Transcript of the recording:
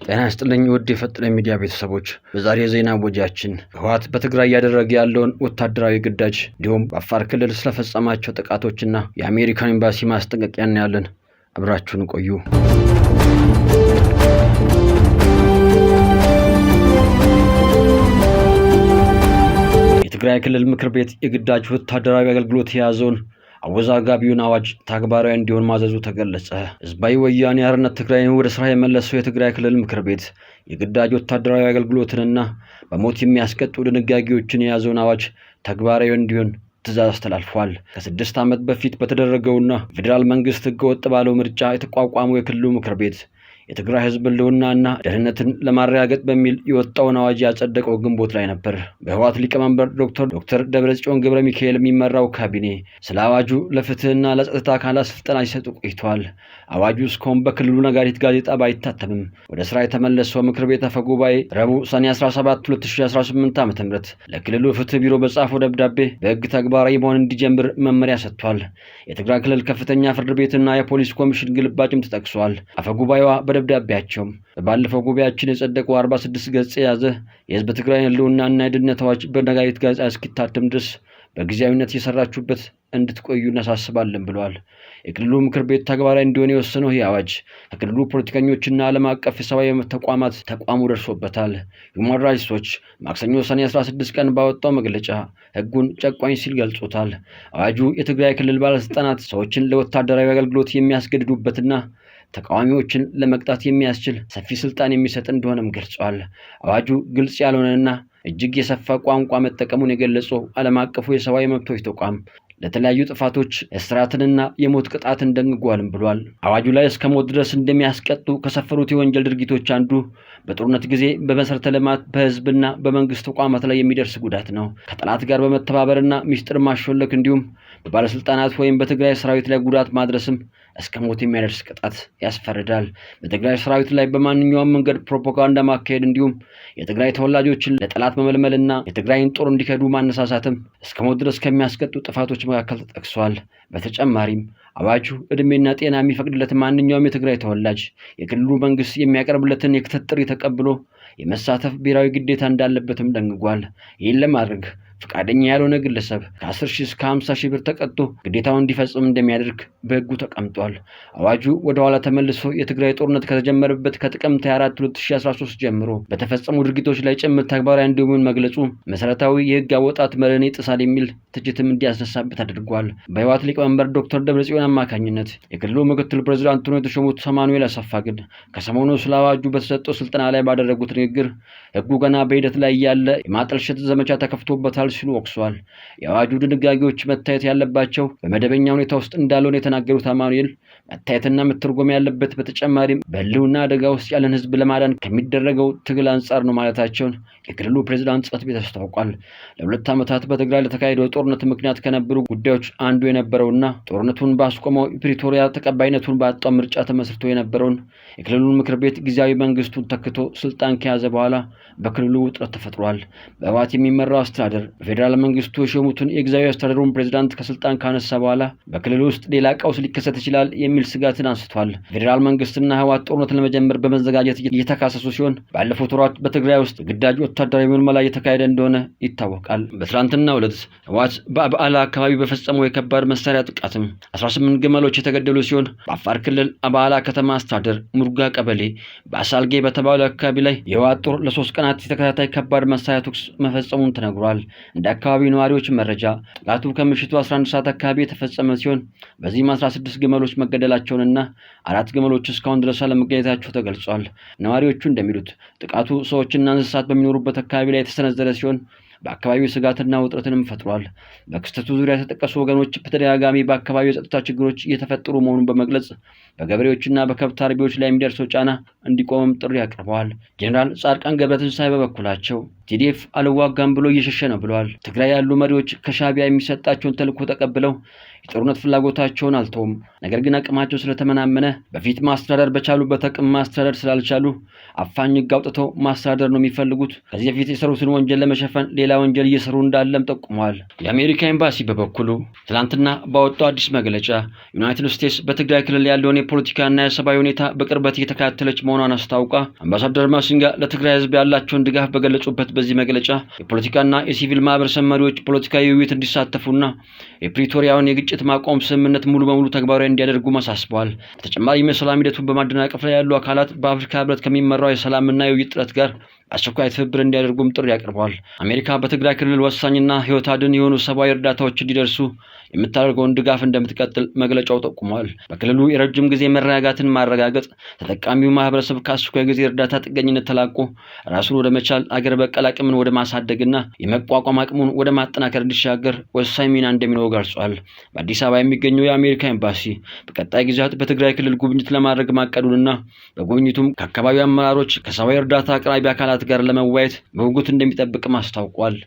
ጤና ይስጥልኝ ውድ የፈጠነ ሚዲያ ቤተሰቦች፣ በዛሬ ዜና ወጃችን ህወሓት በትግራይ ያደረገ ያለውን ወታደራዊ ግዳጅ እንዲሁም በአፋር ክልል ስለፈጸማቸው ጥቃቶችና የአሜሪካን ኤምባሲ ማስጠንቀቂያ እናያለን። አብራችሁን ቆዩ። የትግራይ ክልል ምክር ቤት የግዳጅ ወታደራዊ አገልግሎት የያዘውን አወዛጋቢውን አዋጅ ተግባራዊ እንዲሆን ማዘዙ ተገለጸ። ህዝባዊ ወያኔ ሓርነት ትግራይን ወደ ስራ የመለሰው የትግራይ ክልል ምክር ቤት የግዳጅ ወታደራዊ አገልግሎትንና በሞት የሚያስቀጡ ድንጋጌዎችን የያዘውን አዋጅ ተግባራዊ እንዲሆን ትዕዛዝ አስተላልፏል። ከ6 ዓመት በፊት በተደረገውና ፌዴራል መንግስት ህገወጥ ባለው ምርጫ የተቋቋመው የክልሉ ምክር ቤት የትግራይ ህዝብ ህልውናና ደህንነትን ለማረጋገጥ በሚል የወጣውን አዋጅ ያጸደቀው ግንቦት ላይ ነበር። በህወሓት ሊቀመንበር ዶክተር ደብረጽዮን ገብረ ሚካኤል የሚመራው ካቢኔ ስለ አዋጁ ለፍትህና ለጸጥታ አካላት ስልጠና ሲሰጥ ቆይቷል። አዋጁ እስካሁን በክልሉ ነጋሪት ጋዜጣ ባይታተምም ወደ ስራ የተመለሰው ምክር ቤት አፈ ጉባኤ ረቡዕ ሰኔ 17 2018 ዓ.ም ለክልሉ ፍትህ ቢሮ በጻፈው ደብዳቤ በህግ ተግባራዊ መሆን እንዲጀምር መመሪያ ሰጥቷል። የትግራይ ክልል ከፍተኛ ፍርድ ቤትና የፖሊስ ኮሚሽን ግልባጭም ተጠቅሷል። አፈ ጉባኤዋ በደብዳቤያቸው ባለፈው ጉባኤያችን የጸደቀው 46 ገጽ የያዘ የህዝብ ትግራይ ህልውናና የደህንነት አዋጅ በነጋሪት ጋዜጣ እስኪታተም ድረስ በጊዜያዊነት የሰራችሁበት እንድትቆዩ እናሳስባለን ብለዋል። የክልሉ ምክር ቤት ተግባራዊ እንዲሆን የወሰነው ይህ አዋጅ ከክልሉ ፖለቲከኞችና ዓለም አቀፍ የሰብአዊ መብት ተቋሙ ደርሶበታል። ሁማን ራይትስ ዎች ማክሰኞ ሰኔ 16 ቀን ባወጣው መግለጫ ህጉን ጨቋኝ ሲል ገልጾታል። አዋጁ የትግራይ ክልል ባለስልጣናት ሰዎችን ለወታደራዊ አገልግሎት የሚያስገድዱበትና ተቃዋሚዎችን ለመቅጣት የሚያስችል ሰፊ ስልጣን የሚሰጥ እንደሆነም ገልጿል። አዋጁ ግልጽ ያልሆነና እጅግ የሰፋ ቋንቋ መጠቀሙን የገለጸው ዓለም አቀፉ የሰብአዊ መብቶች ተቋም ለተለያዩ ጥፋቶች እስራትንና የሞት ቅጣትን ደንግጓልም ብሏል። አዋጁ ላይ እስከ ሞት ድረስ እንደሚያስቀጡ ከሰፈሩት የወንጀል ድርጊቶች አንዱ በጦርነት ጊዜ በመሰረተ ልማት በህዝብና በመንግስት ተቋማት ላይ የሚደርስ ጉዳት ነው። ከጠላት ጋር በመተባበርና ሚስጥር ማሾለክ እንዲሁም በባለስልጣናት ወይም በትግራይ ሰራዊት ላይ ጉዳት ማድረስም እስከ ሞት የሚያደርስ ቅጣት ያስፈርዳል። በትግራይ ሰራዊት ላይ በማንኛውም መንገድ ፕሮፓጋንዳ ማካሄድ እንዲሁም የትግራይ ተወላጆችን ለጠላት መመልመልና የትግራይን ጦር እንዲከዱ ማነሳሳትም እስከ ሞት ድረስ ከሚያስቀጡ ጥፋቶች መካከል ተጠቅሷል። በተጨማሪም አዋጁ እድሜና ጤና የሚፈቅድለት ማንኛውም የትግራይ ተወላጅ የክልሉ መንግስት የሚያቀርብለትን የክትትል ጥሪ ተቀብሎ የመሳተፍ ብሔራዊ ግዴታ እንዳለበትም ደንግጓል። ይህን ለማድረግ ፈቃደኛ ያልሆነ ግለሰብ ከ10 ሺህ እስከ 50 ሺህ ብር ተቀጥቶ ግዴታውን እንዲፈጽም እንደሚያደርግ በህጉ ተቀምጧል። አዋጁ ወደ ኋላ ተመልሶ የትግራይ ጦርነት ከተጀመረበት ከጥቅምት 24 2013 ጀምሮ በተፈጸሙ ድርጊቶች ላይ ጭምር ተግባራዊ እንዲሆን መግለጹ መሰረታዊ የህግ አወጣት መርህን ይጥሳል የሚል ትችትም እንዲያስነሳበት አድርጓል። በህወሓት ሊቀመንበር ዶክተር ደብረጽዮን አማካኝነት የክልሉ ምክትል ፕሬዝዳንት ሆነው የተሾሙት ሳሙኤል አሰፋ ግን ከሰሞኑ ስለ አዋጁ በተሰጠው ስልጠና ላይ ባደረጉት ንግግር ህጉ ገና በሂደት ላይ ያለ የማጠልሸት ዘመቻ ተከፍቶበታል ሲሉ ወቅሷል። የአዋጁ ድንጋጌዎች መታየት ያለባቸው በመደበኛ ሁኔታ ውስጥ እንዳልሆነ የተናገሩት ሳሙኤል መታየትና መተርጎም ያለበት በተጨማሪም በህልውና አደጋ ውስጥ ያለን ህዝብ ለማዳን ከሚደረገው ትግል አንጻር ነው ማለታቸውን የክልሉ ፕሬዝዳንት ጽሕፈት ቤት አስታውቋል። ለ2 ዓመታት በትግራይ ለተካሄደው ጦርነት ምክንያት ከነበሩ ጉዳዮች አንዱ የነበረውና ጦርነቱን ባስቆመው ፕሪቶሪያ ተቀባይነቱን ባጣው ምርጫ ተመስርቶ የነበረውን የክልሉ ምክር ቤት ጊዜያዊ መንግስቱን ተክቶ ስልጣን ከያዘ በኋላ በክልሉ ውጥረት ተፈጥሯል። በህወሓት የሚመራው አስተዳደር በፌዴራል መንግስቱ የሾሙትን የጊዜያዊ አስተዳደሩን ፕሬዝዳንት ከስልጣን ካነሳ በኋላ በክልሉ ውስጥ ሌላ ቀውስ ሊከሰት ይችላል የሚል ስጋትን አንስቷል። ፌዴራል መንግስትና ህወሓት ጦርነት ለመጀመር በመዘጋጀት እየተካሰሱ ሲሆን ባለፉት ወራት በትግራይ ውስጥ ግዳጅ ወታደራዊ ምልመላ እየተካሄደ እንደሆነ ይታወቃል። በትናንትናው ዕለት ህወሓት በአባላ አካባቢ በፈጸመው የከባድ መሳሪያ ጥቃትም 18 ግመሎች የተገደሉ ሲሆን በአፋር ክልል አባላ ከተማ አስተዳደር ሙርጋ ቀበሌ በአሳልጌ በተባለ አካባቢ ላይ የህወሓት ጦር ለ3 ቀናት የተከታታይ ከባድ መሳሪያ ተኩስ መፈጸሙን ተነግሯል። እንደ አካባቢው ነዋሪዎች መረጃ ጥቃቱ ከምሽቱ 11 ሰዓት አካባቢ የተፈጸመ ሲሆን በዚህም 16 ግመሎች መገደላቸውንና 4 ግመሎች እስካሁን ድረስ አለመገኘታቸው ተገልጿል። ነዋሪዎቹ እንደሚሉት ጥቃቱ ሰዎችና እንስሳት በሚኖሩበት አካባቢ ላይ የተሰነዘረ ሲሆን በአካባቢው ስጋትና ውጥረትንም ፈጥሯል። በክስተቱ ዙሪያ የተጠቀሱ ወገኖች በተደጋጋሚ በአካባቢው የጸጥታ ችግሮች እየተፈጠሩ መሆኑን በመግለጽ በገበሬዎችና በከብት አርቢዎች ላይ የሚደርሰው ጫና እንዲቆምም ጥሪ አቅርበዋል። ጄኔራል ጻድቃን ገብረትንሳኤ በበኩላቸው ቲዲኤፍ አልዋጋም ብሎ እየሸሸ ነው ብለዋል። ትግራይ ያሉ መሪዎች ከሻዕቢያ የሚሰጣቸውን ተልዕኮ ተቀብለው የጦርነት ፍላጎታቸውን አልተውም። ነገር ግን አቅማቸው ስለተመናመነ በፊት ማስተዳደር በቻሉበት አቅም ማስተዳደር ስላልቻሉ አፋኝ ሕግ አውጥተው ማስተዳደር ነው የሚፈልጉት። ከዚህ በፊት የሰሩትን ወንጀል ለመሸፈን ሌላ ወንጀል እየሰሩ እንዳለም ጠቁመዋል። የአሜሪካ ኤምባሲ በበኩሉ ትናንትና ባወጣው አዲስ መግለጫ ዩናይትድ ስቴትስ በትግራይ ክልል ያለውን የፖለቲካና የሰብአዊ ሁኔታ በቅርበት እየተከታተለች መሆኗን አስታውቃ አምባሳደር ማሲንጋ ለትግራይ ሕዝብ ያላቸውን ድጋፍ በገለጹበት በዚህ መግለጫ የፖለቲካና የሲቪል ማህበረሰብ መሪዎች ፖለቲካዊ ውይይት እንዲሳተፉና የፕሪቶሪያውን የግጭት ማቆም ስምምነት ሙሉ በሙሉ ተግባራዊ እንዲያደርጉ አሳስበዋል። በተጨማሪም የሰላም ሂደቱን በማደናቀፍ ላይ ያሉ አካላት በአፍሪካ ህብረት ከሚመራው የሰላምና የውይይት ጥረት ጋር አስቸኳይ ትብብር እንዲያደርጉም ጥሪ አቅርበዋል። አሜሪካ በትግራይ ክልል ወሳኝና ህይወት አድን የሆኑ ሰብአዊ እርዳታዎች እንዲደርሱ የምታደርገውን ድጋፍ እንደምትቀጥል መግለጫው ጠቁሟል። በክልሉ የረጅም ጊዜ መረጋጋትን ማረጋገጥ፣ ተጠቃሚው ማህበረሰብ ከአስቸኳይ ጊዜ እርዳታ ጥገኝነት ተላቆ ራሱን ወደ መቻል አገር በቀል አቅምን ወደ ማሳደግና የመቋቋም አቅሙን ወደ ማጠናከር እንዲሻገር ወሳኝ ሚና እንደሚኖረው ገልጿል። በአዲስ አበባ የሚገኘው የአሜሪካ ኤምባሲ በቀጣይ ጊዜያት በትግራይ ክልል ጉብኝት ለማድረግ ማቀዱንና በጉብኝቱም ከአካባቢው አመራሮች ከሰብአዊ እርዳታ አቅራቢ አካላት ጋር ለመወያየት በጉጉት እንደሚጠብቅም አስታውቋል።